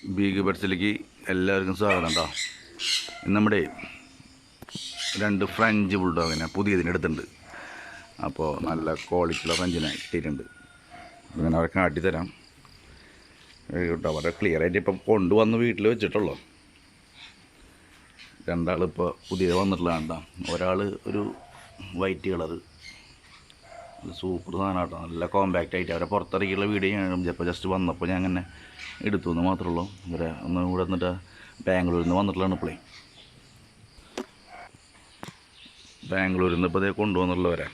Big ബഡ്സിലേക്ക് എല്ലാവർക്കും സ്വാഗതം കേട്ടോ. നമ്മുടെ 2 ഫ്രഞ്ച് ബുൾഡോഗിനെ പുതിയതിന് എടുത്തിട്ടുണ്ട്. അപ്പോൾ നല്ല ക്വാളിറ്റിയുള്ള ഫ്രഞ്ചിനെ കിട്ടിയിട്ടുണ്ട്. ഞാൻ അവരെ കാട്ടിത്തരാം കേട്ടോ. വളരെ ക്ലിയറായിട്ട് ഇപ്പം കൊണ്ടുവന്ന് വീട്ടിൽ വെച്ചിട്ടുള്ളൂ. 2 ആളിപ്പോൾ പുതിയത് വന്നിട്ടുള്ളതാണ് കേട്ടോ. ഒരാൾ ഒരു വൈറ്റ് കളറ്, സൂപ്പർ സാധനം കേട്ടോ. നല്ല കോമ്പാക്റ്റ് ആയിട്ട് അവരെ പുറത്തിറക്കിയുള്ള വീഡിയോ ഞാൻ ചിലപ്പോൾ ജസ്റ്റ് വന്നപ്പോൾ ഞാൻ അങ്ങനെ എടുത്തു എന്ന് മാത്രമേ ഉള്ളൂ. ഇവരെ ഒന്ന് ഇവിടെ വന്നിട്ട് ബാംഗ്ലൂരിൽ നിന്ന് വന്നിട്ടുള്ളതാണ്. ഇപ്പോഴേ ബാംഗ്ലൂരിൽ നിന്ന് ഇപ്പോൾ അതേ കൊണ്ടുവന്നുള്ളവരെ.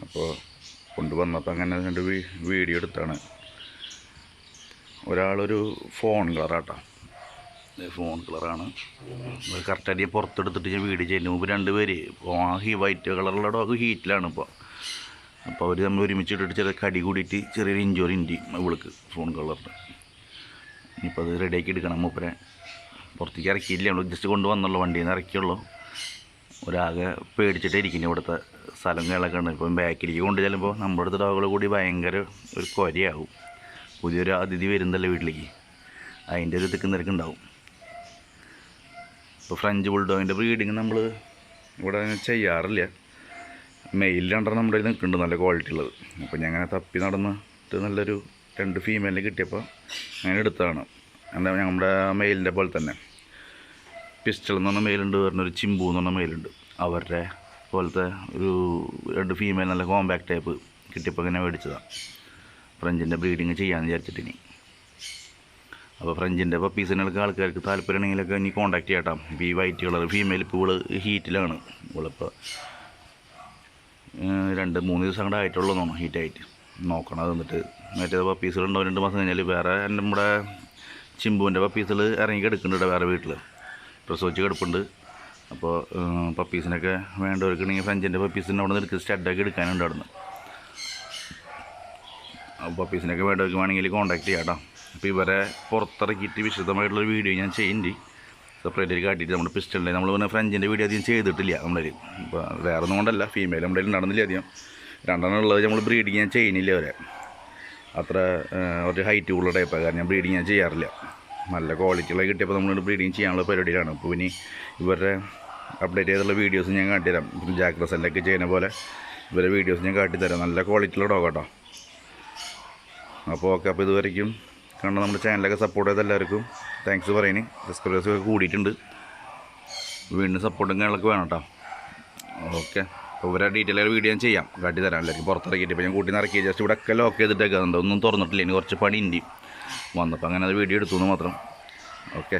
അപ്പോൾ കൊണ്ടുവന്നപ്പോൾ അങ്ങനെ 2 വീഡിയോ എടുത്താണ്. ഒരാളൊരു ഫോൺ കളറാട്ടോ, ഫോൺ കളറാണ്. കറക്റ്റായിട്ട് പുറത്തെടുത്തിട്ട് ഞാൻ വീഡിയോ ചെയ്യുന്ന മുമ്പ് 2 പേര് വൈറ്റ് കളറുള്ള ഡോഗ് ഹീറ്റിലാണ് ഇപ്പോൾ. അപ്പോൾ അവർ നമ്മൾ ഒരുമിച്ചിട്ടിട്ട് ചെറിയ കടി കൂടിയിട്ട് ചെറിയൊരു ഇഞ്ചോറി ഇൻറ്റി ഇവൾക്ക് ഫോൺ കളറിന്. ഇനിയിപ്പോൾ അത് റെഡിയാക്കി എടുക്കണം. മൂപ്പരെ പുറത്തേക്ക് ഇറക്കിയില്ല, നമ്മൾ ജസ്റ്റ് കൊണ്ടുവന്നുള്ളൂ, വണ്ടിയിൽ നിന്ന് ഇറക്കിയുള്ളൂ. ഒരാകെ പേടിച്ചിട്ട് ഇരിക്കുന്നു. ഇവിടുത്തെ സ്ഥലം കേളൊക്കെ ഉണ്ട്. ഇപ്പം ബാക്കിലേക്ക് കൊണ്ട് ചെല്ലുമ്പോൾ നമ്മുടെ അടുത്ത ഡോഗുകൾ കൂടി ഭയങ്കര ഒരു കൊരയാവും. പുതിയൊരു അതിഥി വരുന്നതല്ലേ വീട്ടിലേക്ക്, അതിൻ്റെ ഒരു തിക്കും തിരക്കുണ്ടാവും. ഇപ്പോൾ ഫ്രഞ്ച് ബുൾഡോഗിൻ്റെ ബ്രീഡിങ് നമ്മൾ ഇവിടെ ചെയ്യാറില്ല. മെയിൽ 2 നമ്മുടെ കയ്യിൽ നിൽക്കുന്നുണ്ട്, നല്ല ക്വാളിറ്റി ഉള്ളത്. അപ്പോൾ ഞാൻ അങ്ങനെ തപ്പി നടന്നിട്ട് നല്ലൊരു 2 ഫീമെയിലിനെ കിട്ടിയപ്പോൾ അങ്ങനെ എടുത്തതാണ്. എന്താ നമ്മുടെ മെയിലിൻ്റെ പോലെ തന്നെ പിസ്റ്റൾ എന്ന് പറഞ്ഞ മെയിലുണ്ട്, പറഞ്ഞൊരു ചിമ്പു എന്ന് പറഞ്ഞ മെയിലുണ്ട്. അവരുടെ പോലത്തെ ഒരു 2 ഫീമെയിൽ നല്ല കോമ്പാക്ട് ടൈപ്പ് കിട്ടിയപ്പോൾ ഇങ്ങനെ മേടിച്ചതാണ്. ഫ്രഞ്ചിൻ്റെ ബ്രീഡിങ് ചെയ്യാമെന്ന് വിചാരിച്ചിട്ടിനി. അപ്പോൾ ഫ്രഞ്ചിൻ്റെ പപ്പീസിനൊക്കെ ആൾക്കാർക്ക് താല്പര്യമുണ്ടെങ്കിലൊക്കെ ഇനി കോൺടാക്ട് ചെയ്യട്ടാം. ഇപ്പോൾ ഈ വൈറ്റ് കളർ ഫീമെയിൽ ഇപ്പോൾ ഇവള് ഹീറ്റിലാണ്. ഇവളിപ്പോൾ 2-3 ദിവസം കൂടെ ആയിട്ടുള്ളൂ തോന്നുന്നു ഹീറ്റായിട്ട്. നോക്കണം. അത് എന്നിട്ട് മറ്റേ പപ്പീസുകളുണ്ടാവും 2 മാസം കഴിഞ്ഞാൽ. വേറെ നമ്മുടെ ചിമ്പുവിൻ്റെ പപ്പീസുകൾ ഇറങ്ങി കിടക്കുന്നുണ്ട് വേറെ വീട്ടിൽ, പ്രസവിച്ച് കിടപ്പുണ്ട്. അപ്പോൾ പപ്പീസിനൊക്കെ വേണ്ടവർക്കുണ്ടെങ്കിൽ ഫ്രഞ്ചിൻ്റെ പപ്പീസിൻ്റെ അവിടെ നിന്ന് എടുത്ത് സ്റ്റഡൊക്കെ എടുക്കാനുണ്ട് അവിടെ നിന്ന്. അപ്പോൾ പപ്പീസിനൊക്കെ വേണ്ടവർക്ക് വേണമെങ്കിൽ കോൺടാക്ട് ചെയ്യാം കേട്ടോ. അപ്പോൾ ഇവരെ പുറത്തിറക്കിയിട്ട് വിശദമായിട്ടുള്ളൊരു വീഡിയോ ഞാൻ ചെയ്യുന്നുണ്ട്, സെപ്പറേറ്റ് കാട്ടിയിട്ട്. നമ്മുടെ പിസ്റ്റലിൻ്റെ നമ്മൾ പിന്നെ ഫ്രഞ്ചിൻ്റെ വീഡിയോ അധികം ചെയ്തിട്ടില്ല നമ്മുടെ. ഇപ്പോൾ വേറെ ഒന്നും കൊണ്ടല്ല, ഫീമെയിൽ നമ്മുടെ നടന്നില്ല അധികം. 2 ഉള്ളത് നമ്മൾ ബ്രീഡിങ് ഞാൻ ചെയ്യുന്നില്ല. അവരെ അത്ര ഒരു ഹൈറ്റ് ഉള്ള ടൈപ്പാണ്, കാരണം ഞാൻ ബ്രീഡിങ് ഞാൻ ചെയ്യാറില്ല. നല്ല ക്വാളിറ്റിയുള്ള കിട്ടിയപ്പോൾ നമ്മൾ ബ്രീഡിങ് ചെയ്യാനുള്ള പരിപാടിയിലാണ്. അപ്പോൾ ഇനി ഇവരുടെ അപ്ഡേറ്റ് ചെയ്തുള്ള വീഡിയോസ് ഞാൻ കാട്ടിത്തരാം. ജാക്ക് റസലിലൊക്കെ ചെയ്യുന്ന പോലെ ഇവരെ വീഡിയോസ് ഞാൻ കാട്ടിത്തരാം. നല്ല ക്വാളിറ്റിയുള്ള ഡോഗ് കേട്ടോ. അപ്പോൾ ഓക്കെ. അപ്പോൾ ഇതുവരെയ്ക്കും കണ്ട നമ്മുടെ ചാനലൊക്കെ സപ്പോർട്ട് ചെയ്ത എല്ലാവർക്കും താങ്ക്സ് പറയുന്നത്. സബ്സ്ക്രൈബേഴ്സൊക്കെ കൂടിയിട്ടുണ്ട്. വീണ്ടും സപ്പോർട്ടും കാര്യങ്ങളൊക്കെ വേണം കേട്ടോ. ഓക്കെ. അപ്പോൾ ഇവരെ ഡീറ്റെയിൽ ആയ വീഡിയോ ഞാൻ ചെയ്യാം, കാട്ടിത്തരാം. എല്ലാവർക്കും പുറത്തിറക്കിയിട്ട് ഇപ്പോൾ ഞാൻ കൂട്ടി നിറക്കി ജസ്റ്റ് ഇവിടെ ഒക്കെ ലോക്ക് ചെയ്തിട്ടേക്കുന്നുണ്ട്. ഒന്നും തുറന്നിട്ടില്ല, ഇനി കുറച്ച് പണി ഉണ്ട് വന്നപ്പോൾ അങ്ങനെ അത് വീഡിയോ എടുത്തു എന്ന് മാത്രം. ഓക്കെ.